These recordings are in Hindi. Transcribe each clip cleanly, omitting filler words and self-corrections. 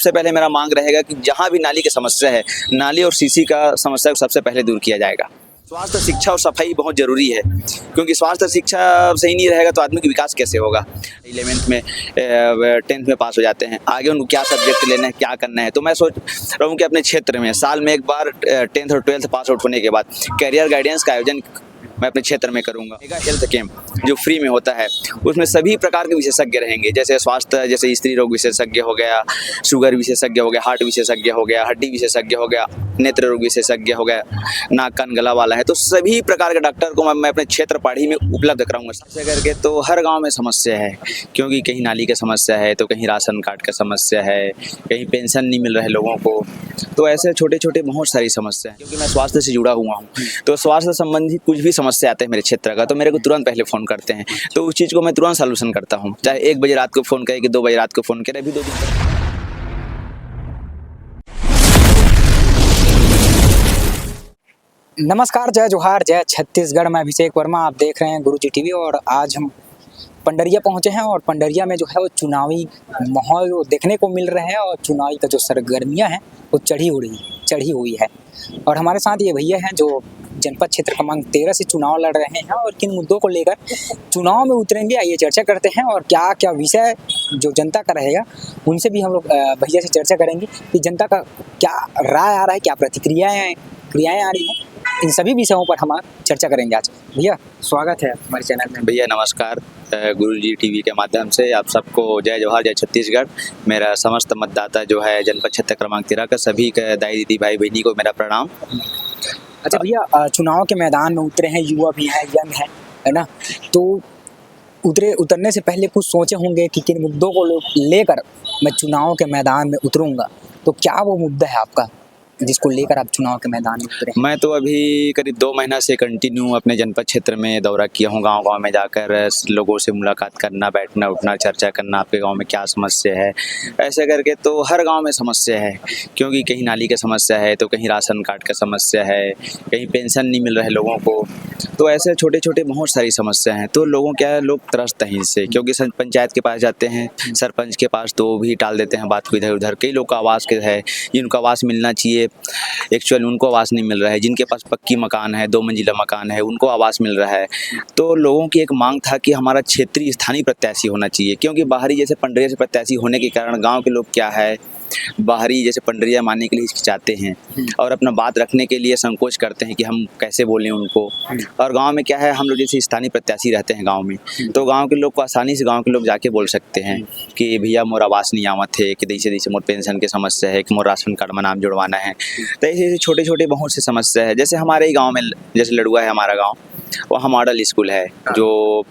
सबसे पहले मेरा मांग रहेगा कि जहाँ भी नाली की समस्या है, नाली और सीसी का समस्या को सबसे पहले दूर किया जाएगा। स्वास्थ्य, शिक्षा और सफाई बहुत ज़रूरी है, क्योंकि स्वास्थ्य शिक्षा सही नहीं रहेगा तो आदमी का विकास कैसे होगा। 11th में 10th में पास हो जाते हैं, आगे उनको क्या सब्जेक्ट लेना है, क्या करना है। तो मैं सोच रहा हूँ कि अपने क्षेत्र में साल में एक बार 10th और 12th पास आउट होने के बाद कैरियर गाइडेंस का आयोजन मैं अपने क्षेत्र में करूंगा। हेल्थ कैंप जो फ्री में होता है, उसमें सभी प्रकार के विशेषज्ञ रहेंगे, जैसे स्वास्थ्य, जैसे स्त्री रोग विशेषज्ञ हो गया, शुगर विशेषज्ञ हो गया, हार्ट विशेषज्ञ हो गया, हड्डी विशेषज्ञ हो गया, नेत्र रोग विशेषज्ञ हो गया, नाक कान गला वाला है, तो सभी प्रकार के डॉक्टर को मैं अपने क्षेत्र पाड़ी में उपलब्ध कराऊंगा। ऐसे करके तो हर गाँव में समस्या है, क्योंकि कहीं नाली की समस्या है, तो कहीं राशन कार्ड का समस्या है, कहीं पेंशन नहीं मिल रहा है लोगों को। तो ऐसे छोटे छोटे बहुत सारी समस्या है। क्योंकि मैं स्वास्थ्य से जुड़ा हुआ हूँ, तो स्वास्थ्य संबंधी कुछ भी समस्या आते हैं मेरे क्षेत्र का, तो मेरे को तुरंत पहले फ़ोन करते हैं, तो उस चीज़ को मैं तुरंत सॉल्यूशन करता हूँ। चाहे 1 बजे रात को फ़ोन करे कि 2 बजे रात को फ़ोन करे, अभी 2 दिन। नमस्कार, जय जोहार, जय छत्तीसगढ़। मैं अभिषेक वर्मा, आप देख रहे हैं गुरुजी टीवी। और आज हम पंडरिया पहुंचे हैं और पंडरिया में जो है वो चुनावी माहौल देखने को मिल रहे हैं और चुनावी का जो सरगर्मियां हैं वो चढ़ी हुई है। और हमारे साथ ये भैया हैं जो जनपद क्षेत्र क्रमांक 13 से चुनाव लड़ रहे हैं और किन मुद्दों को लेकर चुनाव में उतरेंगे, आइए चर्चा करते हैं। और क्या क्या विषय जो जनता का रहेगा उनसे भी हम लोग भैया से चर्चा करेंगे कि जनता का क्या राय आ रहा है, क्या क्रियाएं आ रही हैं। इन सभी विषयों पर हम चर्चा करेंगे आज। भैया स्वागत है हमारे चैनल में। भैया नमस्कार, गुरुजी टीवी के माध्यम से आप सबको जय जोहार, जय छत्तीसगढ़। मेरा समस्त मतदाता जो है जनपद क्षेत्र क्रमांक 13 का सभी का दाई दीदी भाई बहनी को मेरा प्रणाम। अच्छा भैया, चुनाव के मैदान में उतरे हैं, युवा भी हैं, यंग है ना, तो उतरने से पहले कुछ सोचे होंगे कि किन मुद्दों को लेकर मैं चुनाव के मैदान में उतरूंगा। तो क्या वो मुद्दा है आपका जिसको लेकर आप चुनाव के मैदान में उतरे? मैं तो अभी करीब 2 महीना से कंटिन्यू अपने जनपद क्षेत्र में दौरा किया हूँ, गांव-गांव में जाकर लोगों से मुलाकात करना, बैठना उठना, चर्चा करना, आपके गांव में क्या समस्या है। ऐसे करके तो हर गांव में समस्या है, क्योंकि कहीं नाली की समस्या है, तो कहीं राशन कार्ड का समस्या है, कहीं पेंशन नहीं मिल रहा है लोगों को। तो ऐसे छोटे छोटे बहुत सारी समस्या हैं। तो लोग त्रस्त हैं इससे, क्योंकि पंचायत के पास जाते हैं, सरपंच के पास, तो वो भी टाल देते हैं बात को इधर उधर। कई लोग का आवास के है, जिनको आवास मिलना चाहिए एक्चुअली उनको आवास नहीं मिल रहा है। जिनके पास पक्की मकान है, 2 मंजिला मकान है, उनको आवास मिल रहा है। तो लोगों की एक मांग था कि हमारा क्षेत्रीय स्थानीय प्रत्याशी होना चाहिए, क्योंकि बाहरी जैसे पंडरिया से प्रत्याशी होने के कारण गांव के लोग क्या है, बाहरी जैसे पंडरिया मानने के लिए हिचकिचाते हैं और अपना बात रखने के लिए संकोच करते हैं कि हम कैसे बोलें उनको। और गांव में क्या है, हम लोग जैसे स्थानीय प्रत्याशी रहते हैं गांव में, तो गांव के लोग को आसानी से गांव के लोग जाके बोल सकते हैं कि भैया मोर आवास नहीं आवत है, कि दैसे मोर पेंशन की समस्या है, कि मोर राशन कार्ड में नाम जुड़वाना है। तो ऐसे छोटे छोटे बहुत से समस्या है। जैसे हमारे ही गाँव में, जैसे लड़ुआ है हमारा गाँव, वहाँ मॉडल स्कूल है, जो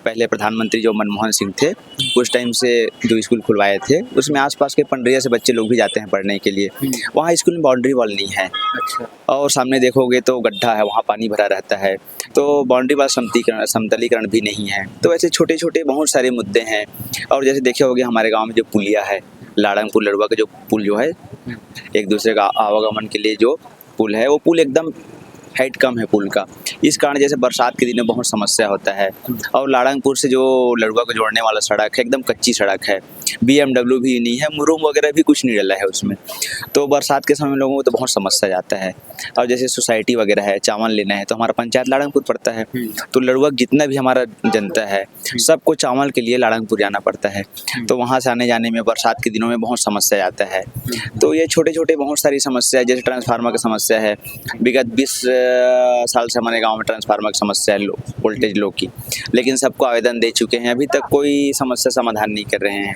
पहले प्रधानमंत्री जो मनमोहन सिंह थे उस टाइम से जो स्कूल खुलवाए थे, उसमें आसपास के पंडरिया से बच्चे लोग भी जाते हैं पढ़ने के लिए। वहाँ स्कूल में बाउंड्री वॉल नहीं है। अच्छा। और सामने देखोगे तो गड्ढा है, वहाँ पानी भरा रहता है, तो बाउंड्री वॉल समतलीकरण भी नहीं है। तो ऐसे छोटे छोटे बहुत सारे मुद्दे हैं। और जैसे देखे होगे हमारे गाँव में जो पुलिया है, लाड़ंगपुर लड़ुआ का जो पुल जो है, एक दूसरे का आवागमन के लिए जो पुल है, वो पुल एकदम हाइट कम है पुल का। इस कारण जैसे बरसात के दिनों बहुत समस्या होता है। और लाड़ंगपुर से जो लड़ुआ को जोड़ने वाला सड़क है, एकदम कच्ची सड़क है, BMW भी नहीं है, मुरूम वगैरह भी कुछ नहीं डला है उसमें। तो बरसात के समय लोगों को तो बहुत समस्या जाता है। और जैसे सोसाइटी वगैरह है, चावल लेना है, तो हमारा पंचायत लाड़ंगपुर पड़ता है, तो लड़ुआ जितना भी हमारा जनता है सबको चावल के लिए लाड़ंगपुर जाना पड़ता है। तो वहाँ से आने जाने में बरसात के दिनों में बहुत समस्या आता है। तो ये छोटे छोटे बहुत सारी समस्या है। जैसे ट्रांसफार्मर की समस्या है, विगत 20 साल से हमारे गांव में ट्रांसफार्मर की समस्या है, वोल्टेज लो की, लेकिन सबको आवेदन दे चुके हैं, अभी तक कोई समस्या समाधान नहीं कर रहे हैं।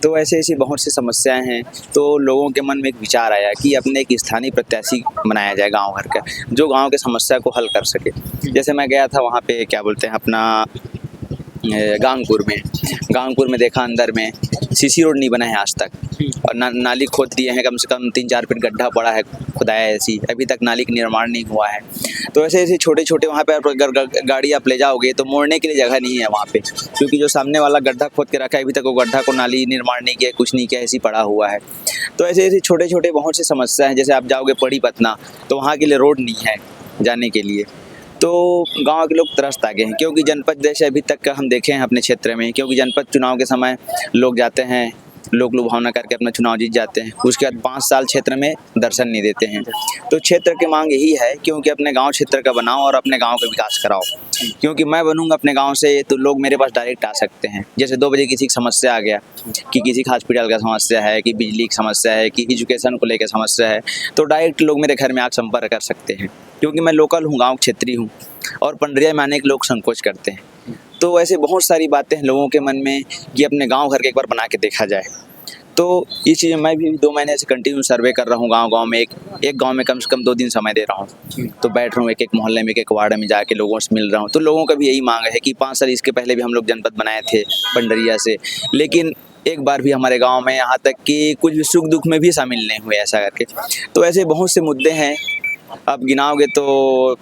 तो ऐसे ऐसी बहुत सी समस्याएं हैं। तो लोगों के मन में एक विचार आया कि अपने एक स्थानीय प्रत्याशी बनाया जाए गांव भर का, जो गांव के समस्या को हल कर सके। जैसे मैं गया था वहाँ पे, क्या बोलते हैं, अपना गांगपुर में देखा अंदर में सीसी रोड नहीं बना है आज तक, और नाली खोद दिए हैं, कम से कम 3-4 फीट गड्ढा पड़ा है, खुदाया ऐसी, अभी तक नाली का निर्माण नहीं हुआ है। तो ऐसे ऐसे छोटे छोटे वहाँ पे अगर गाड़ी आप ले जाओगे तो मोड़ने के लिए जगह नहीं है वहाँ पे, क्योंकि जो सामने वाला गड्ढा खोद के रखा है, अभी तक वो गड्ढा को नाली निर्माण नहीं किया, कुछ नहीं किया, ऐसी पड़ा हुआ है। तो ऐसे ऐसे छोटे छोटे बहुत सी समस्या हैं। जैसे आप जाओगे पड़ी पतना, तो वहाँ के लिए रोड नहीं है जाने के लिए। तो गांव के लोग त्रस्त आ गए हैं, क्योंकि जनपद जैसे अभी तक का हम देखे हैं अपने क्षेत्र में, क्योंकि जनपद चुनाव के समय लोग जाते हैं लोक लुभावना करके अपना चुनाव जीत जाते हैं, उसके बाद 5 साल क्षेत्र में दर्शन नहीं देते हैं। तो क्षेत्र की मांग यही है क्योंकि अपने गांव क्षेत्र का बनाओ और अपने गांव का विकास कराओ, क्योंकि मैं बनूंगा अपने गांव से तो लोग मेरे पास डायरेक्ट आ सकते हैं। जैसे 2 बजे किसी की समस्या आ गया कि किसी का हॉस्पिटल का समस्या है, कि बिजली की समस्या है, कि एजुकेशन को लेकर समस्या है, तो डायरेक्ट लोग मेरे घर में आकर संपर्क कर सकते हैं, क्योंकि मैं लोकल हूँ, गाँव क्षेत्रीय हूँ। और पंडरिया में आने के लोग संकोच करते हैं। तो ऐसे बहुत सारी बातें हैं लोगों के मन में कि अपने गांव घर के एक बार बना के देखा जाए। तो इस चीज़ में मैं भी 2 महीने से कंटिन्यू सर्वे कर रहा हूँ गांव-गांव में। एक गांव में कम से कम 2 दिन समय दे रहा हूँ। तो बैठ रहा हूँ एक-एक मोहल्ले में, एक-एक वार्ड में जाके लोगों से मिल रहा हूँ। तो लोगों का भी यही मांग है कि 5 साल इसके पहले भी हम लोग जनपद बनाए थे पंडरिया से, लेकिन एक बार भी हमारे गाँव में यहाँ तक कि कुछ भी सुख-दुख में भी शामिल नहीं हुए ऐसा करके। तो ऐसे बहुत से मुद्दे हैं, आप गिनाओगे तो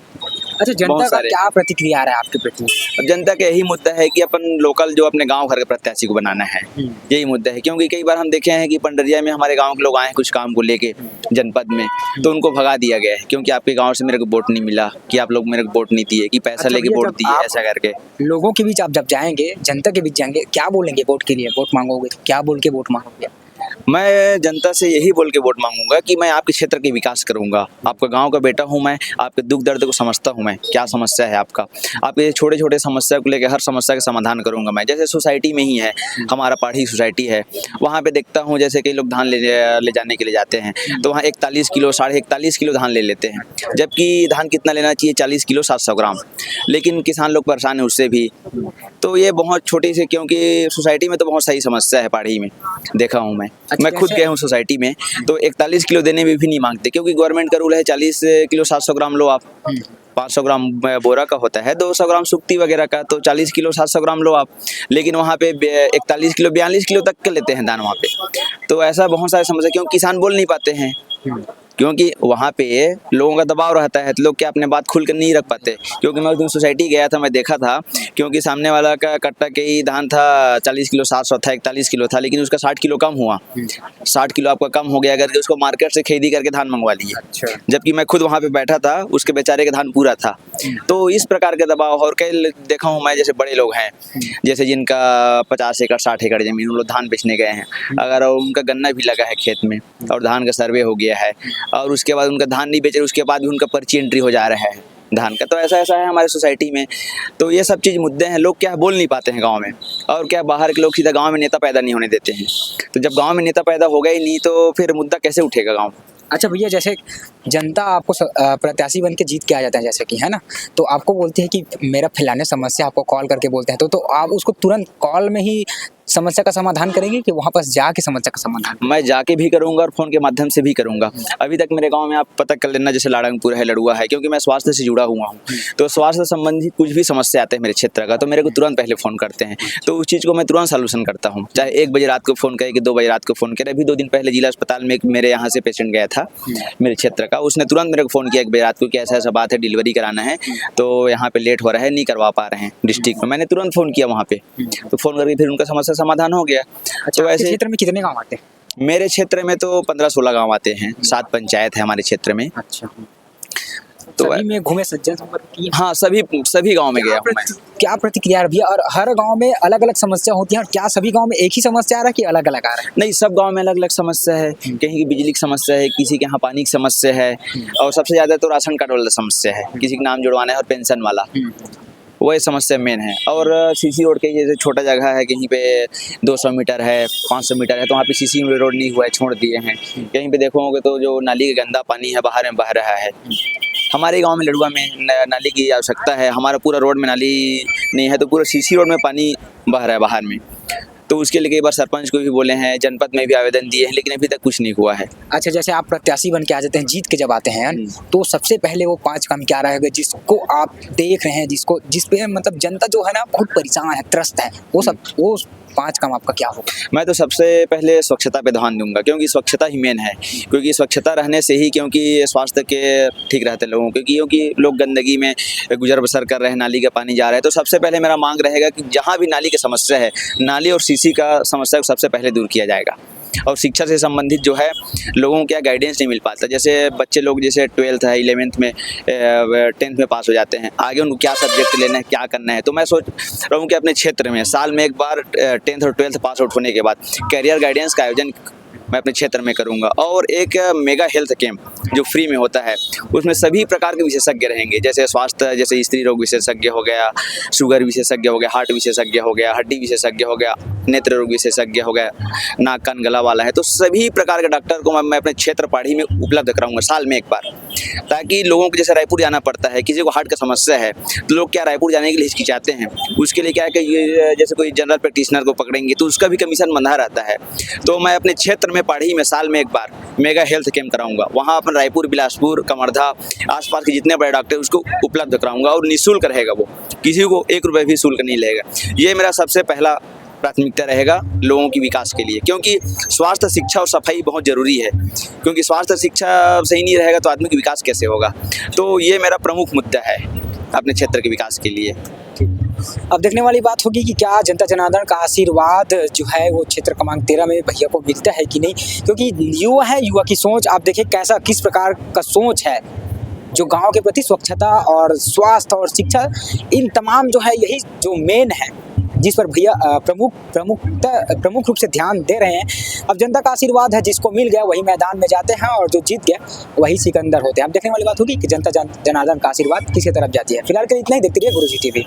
अच्छा, जनता बहुत का सारे। क्या प्रतिक्रिया आ रहा है आपके प्रति? अब जनता का यही मुद्दा है कि अपन लोकल जो अपने गांव घर के प्रत्याशी को बनाना है, यही मुद्दा है। क्योंकि कई बार हम देखे हैं कि पंडरिया में हमारे गांव के लोग आए हैं कुछ काम को लेके जनपद में, तो उनको भगा दिया गया है क्योंकि आपके गांव से मेरे को वोट नहीं मिला, कि आप लोग मेरे को वोट नहीं दिए, कि पैसा अच्छा लेके भैया, वोट जब दिए, आप ऐसा करके। लोगों के बीच आप जब जाएंगे, जनता के बीच जाएंगे, क्या बोलेंगे वोट के लिए? वोट मांगोगे तो क्या बोल के वोट मांगोगे? मैं जनता से यही बोल के वोट मांगूंगा कि मैं आपके क्षेत्र के विकास करूंगा, आपका गांव का बेटा हूं मैं, आपके दुख दर्द को समझता हूं मैं, क्या समस्या है आपका, आपके छोटे छोटे समस्या को लेकर हर समस्या का समाधान करूंगा मैं। जैसे सोसाइटी में ही है, हमारा पाड़ी सोसाइटी है, वहाँ पे देखता हूँ जैसे कई लोग धान ले जाने के लिए जाते हैं, तो वहाँ 41 किलो 41.5 किलो धान ले लेते हैं, जबकि धान कितना लेना चाहिए 40 किलो 700 ग्राम, लेकिन किसान लोग परेशान है उससे भी। तो ये बहुत छोटी सी, क्योंकि सोसाइटी में तो बहुत सही समस्या है पाड़ी में, देखा हूँ मैं खुद गया हूँ सोसाइटी में, तो 41 किलो देने में भी नहीं मांगते, क्योंकि गवर्नमेंट का रूल है 40 किलो 700 ग्राम लो आप। 500 ग्राम बोरा का होता है, 200 ग्राम सुक्ति वगैरह का, तो 40 किलो 700 ग्राम लो आप। लेकिन वहाँ पे 41 किलो 42 किलो तक के लेते हैं दान वहाँ पे। तो ऐसा बहुत सारी समस्या, क्योंकि किसान बोल नहीं पाते हैं, क्योंकि वहाँ पे लोगों का दबाव रहता है, तो लोग क्या अपने बात खुल कर नहीं रख पाते। क्योंकि मैं उस दिन सोसाइटी गया था, मैं देखा था, क्योंकि सामने वाला का कट्टा के ही धान था 40 किलो 700 था, 41 किलो था, लेकिन उसका 60 किलो कम हुआ। 60 किलो आपका कम हो गया करके उसको मार्केट से खरीदी करके धान मंगवा लिए। अच्छा। जबकि मैं खुद वहाँ पे बैठा था, उसके बेचारे का धान पूरा था। तो इस प्रकार के दबाव, और कई देखा हूँ मैं, जैसे बड़े लोग हैं, जैसे जिनका 50 एकड़ 60 एकड़ जमीन, उन लोग धान बेचने गए हैं, अगर उनका गन्ना भी लगा है खेत में और धान का सर्वे हो गया है, और उसके बाद उनका धान नहीं बेच रहे, उसके बाद भी उनका पर्ची एंट्री हो जा रहा है धान का। तो ऐसा है हमारे सोसाइटी में। तो ये सब चीज़ मुद्दे हैं, लोग क्या बोल नहीं पाते हैं गांव में, और क्या बाहर के लोग सीधा गांव में नेता पैदा नहीं होने देते हैं। तो जब गांव में नेता पैदा होगा ही नहीं, तो फिर मुद्दा कैसे उठेगा गांव? अच्छा भैया, जैसे जनता आपको प्रत्याशी बन के जीत के आ जाते हैं, जैसे कि है ना, तो आपको बोलते हैं कि मेरा फलाने समस्या, आपको कॉल करके बोलते हैं, तो आप उसको तुरंत कॉल में ही समस्या का समाधान करेंगे कि वहाँ पास जाके समस्या का समाधान? मैं जाके भी करूंगा और फोन के माध्यम से भी करूंगा। अभी तक मेरे गांव में आप पता कर लेना, जैसे लाड़ंगपुर है, लड़ुआ है, क्योंकि मैं स्वास्थ्य से जुड़ा हुआ हूँ, तो स्वास्थ्य संबंधी कुछ भी समस्या आते हैं मेरे क्षेत्र का, तो मेरे को तुरंत पहले फ़ोन करते हैं, तो उस चीज़ को मैं तुरंत सॉल्यूशन करता हूँ। चाहे 1 बजे रात को फ़ोन करे कि 2 बजे रात को फ़ोन करे। अभी 2 दिन पहले जिला अस्पताल में मेरे यहाँ से पेशेंट गया था मेरे क्षेत्र का, उसने तुरंत मेरे को फ़ोन किया 1 बजे रात को कि ऐसा ऐसा बात है, डिलीवरी कराना है, तो यहाँ पे लेट हो रहा है, नहीं करवा पा रहे हैं डिस्ट्रिक्ट में। मैंने तुरंत फ़ोन किया वहाँ पे, तो फ़ोन करके फिर उनका समस्या समाधान हो गया। अच्छा, तो आपके ऐसे क्षेत्र में कितने गाँव आते हैं? मेरे क्षेत्र में तो 15-16 गांव आते हैं, 7 पंचायत है हमारे क्षेत्र में। अच्छा, तो सभी में घूमे, सज्जन संपर्क किए? हाँ, सभी गांव में गया हूँ मैं। क्या प्रतिक्रिया रही है? और हर गांव में अलग अलग समस्या होती है, और क्या सभी गांव में एक ही समस्या आ रहा है कि अलग अलग आ रहा है? नहीं, सब गांव में अलग अलग समस्या है। कहीं की बिजली की समस्या है, किसी के यहाँ पानी की समस्या है, और सबसे ज़्यादा तो राशन कार्ड वाला समस्या है, किसी का नाम जुड़वाना है और पेंशन वाला, वही समस्या मेन है। और सीसी रोड के जैसे छोटा जगह है, कहीं पे 200 मीटर है, 500 मीटर है, तो वहाँ पे सीसी रोड नहीं हुआ है, छोड़ दिए हैं। कहीं पे देखोगे तो जो नाली का गंदा पानी है बाहर में बह रहा है। हमारे गांव में लड़ुआ में नाली की आवश्यकता है, हमारा पूरा रोड में नाली नहीं है, तो पूरा सीसी रोड में पानी बह रहा है बाहर में। तो उसके लिए कई बार सरपंच को भी बोले हैं, जनपद में भी आवेदन दिए हैं, लेकिन अभी तक कुछ नहीं हुआ है। अच्छा, जैसे आप प्रत्याशी बन के आ जाते हैं, जीत के जब आते हैं, तो सबसे पहले वो 5 काम क्या रहेगा जिसको आप देख रहे हैं, जिस पे मतलब जनता जो है ना बहुत परेशान है, त्रस्त है, वो 5 काम आपका क्या होगा? मैं तो सबसे पहले स्वच्छता पे ध्यान दूंगा, क्योंकि स्वच्छता ही मेन है, क्योंकि स्वच्छता रहने से ही, क्योंकि स्वास्थ्य के ठीक रहते हैं लोगों के, क्योंकि लोग गंदगी में गुजर बसर कर रहे हैं, नाली का पानी जा रहा है। तो सबसे पहले मेरा मांग रहेगा कि जहाँ भी नाली की समस्या है, नाली और सीसी का समस्या को सबसे पहले दूर किया जाएगा। और शिक्षा से संबंधित जो है लोगों को क्या गाइडेंस नहीं मिल पाता। जैसे बच्चे लोग जैसे 12th है, 11th में, 10th में पास हो जाते हैं, आगे उनको क्या सब्जेक्ट लेना है, क्या करना है। तो मैं सोच रहा हूँ कि अपने क्षेत्र में साल में एक बार 10th और 12th पास आउट होने के बाद कैरियर गाइडेंस का आयोजन मैं अपने क्षेत्र में करूंगा, और एक मेगा हेल्थ कैंप जो फ्री में होता है, उसमें सभी प्रकार के विशेषज्ञ रहेंगे। जैसे स्वास्थ्य, जैसे स्त्री रोग विशेषज्ञ हो गया, शुगर विशेषज्ञ हो गया, हार्ट विशेषज्ञ हो गया, हड्डी विशेषज्ञ हो गया, नेत्र रोग विशेषज्ञ हो गया, नाक कान गला वाला है, तो सभी प्रकार के डॉक्टर को मैं अपने क्षेत्र पाड़ी में उपलब्ध कराऊंगा साल में एक बार, ताकि लोगों को जैसे रायपुर जाना पड़ता है, किसी को हार्ट का समस्या है तो लोग क्या रायपुर जाने के लिए हिचकिचाते हैं। उसके लिए क्या है कि जैसे कोई जनरल प्रैक्टिशनर को पकड़ेंगे तो उसका भी कमीशन बंधा रहता है। तो मैं अपने क्षेत्र में पाड़ी में साल में एक बार मेगा हेल्थ कैंप कराऊंगा। वहाँ अपन रायपुर, बिलासपुर, कमरधा, आसपास के जितने बड़े डॉक्टर उसको उपलब्ध कराऊंगा, और निःशुल्क रहेगा, वो किसी को 1 रुपये भी शुल्क नहीं लगेगा। ये मेरा सबसे पहला प्राथमिकता रहेगा लोगों की विकास के लिए, क्योंकि स्वास्थ्य, शिक्षा और सफाई बहुत ज़रूरी है, क्योंकि स्वास्थ्य शिक्षा सही नहीं रहेगा तो आदमी का विकास कैसे होगा। तो ये मेरा प्रमुख मुद्दा है अपने क्षेत्र के विकास के लिए। अब देखने वाली बात होगी कि क्या जनता जनार्दन का आशीर्वाद जो है वो क्षेत्र क्रमांक 13 में भैया को मिलता है कि नहीं, क्योंकि युवा है, युवा की सोच आप देखिए कैसा, किस प्रकार का सोच है, जो गांव के प्रति स्वच्छता और स्वास्थ्य और शिक्षा, इन तमाम जो है यही जो मेन है जिस पर भैया प्रमुख रूप से ध्यान दे रहे हैं। अब जनता का आशीर्वाद है, जिसको मिल गया वही मैदान में जाते हैं, और जो जीत गया वही सिकंदर होते हैं। अब देखने वाली बात होगी कि जनता जनार्दन का आशीर्वाद किसी तरफ जाती है। फिलहाल के लिए इतना ही, देखते रहिए गुरुजी टीवी।